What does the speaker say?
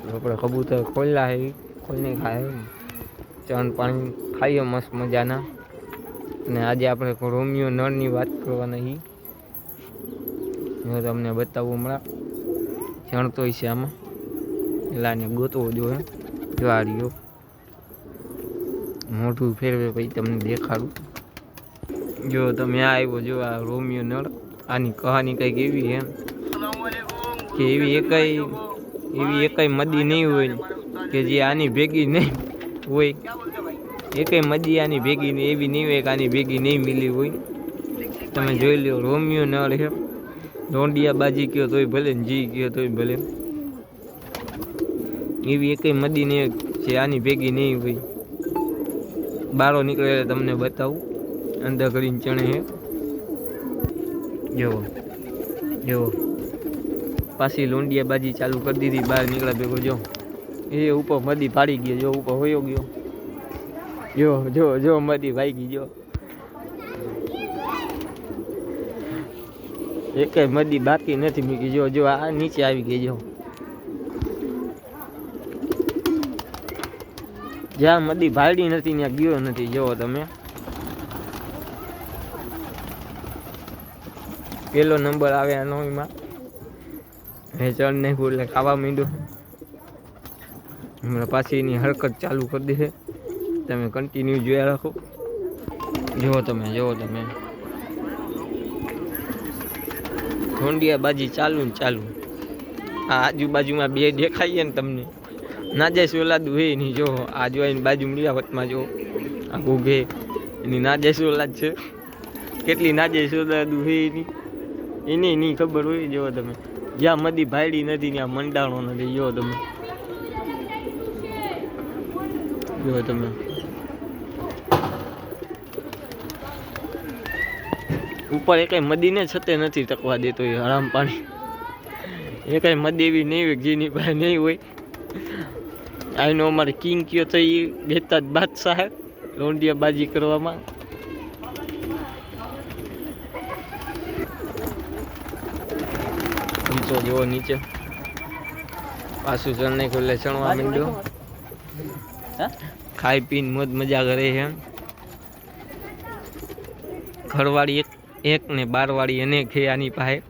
આપણે કબૂતર ખોલ્યા હે ખોલને ખાય ચણ પાણી ખાઈએ મસ્ત મજાના. અને આજે આપણે રોમિયો નળની વાત કરવાના છીએ. હું તમને બતાવું હમણાં જાણતો હોય છે આમાં એલાને ગોતવો જોઈએ. જો આ રહ્યો મોઢું ફેરવે પછી તમને દેખાડું. જો તમે આ આવ્યો જો આ રોમિયો નળ. આની કહાની કંઈક એવી એમ કે એવી એકઈ મદી નહીં હોય કે જે આની ભેગી નહીં હોય. એકઈ મદી આની ભેગી નહીં એવી નહીં હોય કે આની ભેગી નહીં મિલી હોય. તમે જોઈ લો રોમિયો નળ છે. લોંડિયા બાજી કયો તોય ભલે ને જી કયો તોય ભલે. એવી એકઈ મદી નહીં જે આની ભેગી નહીં હોય. બારો નીકળે એટલે તમને બતાવું. અંદર કરીને ચણે હે જો જો પાછી લોંડિયા બાજી ચાલુ કરી દીધી. બહાર નીકળ્યા ભેગો જો એ ઉપર મદી પાડી ગયો. જો ઉપર હોયો ગયો. જો જો જો મદી ભાગી જો. એકે મદી બાકી નથી મૂકી. જો જો આ નીચે આવી ગઈ. જો જ્યાં મદી ભાડી નથી ત્યાં ગયો નથી. જો તમે પેલો નંબર આવે આનોમાં હે ચણ નાખ્યું એટલે ખાવા માંડ્યો. હમણાં પાછી એની હરકત ચાલુ કરી દે. તમે કન્ટિન્યુ જોયા રાખો. જુઓ તમે ઢોંડિયા બાજી ચાલુ ને ચાલુ. આ આજુબાજુમાં બે દેખાઈએ ને તમને નાજેશ ઓલાદ હોય નહીં. જો આ જો એની બાજુ મળ્યાવતમાં જો આ ઘોઘે એની નાજેશ ઓલાદ છે. કેટલી નાજેશ ઓલાદ હોય એની નહીં ખબર હોય. જો તમે જ્યાં મદી ભાડી નથી ત્યાં મંડાણો નથી. જો તમે ઉપર એકઈ મદીને છતે નથી ટકવા દેતો એ હરામ પાણી. એકઈ મદી એવી નહીં હોય જેની પાસે નહીં હોય. આનો અમારે કિંગ કયો તો એ બેતા બાદશાહ લોંડિયા બાજી કરવામાં. નીચો જેવો નીચે પાછું ચણ નહીં ખોલે ચણવા માંડ્યો. ખાઈ પીને મોજ મજા કરે છે. ઘરવાળી એક ને બારવાળી એને છે આની પાસે.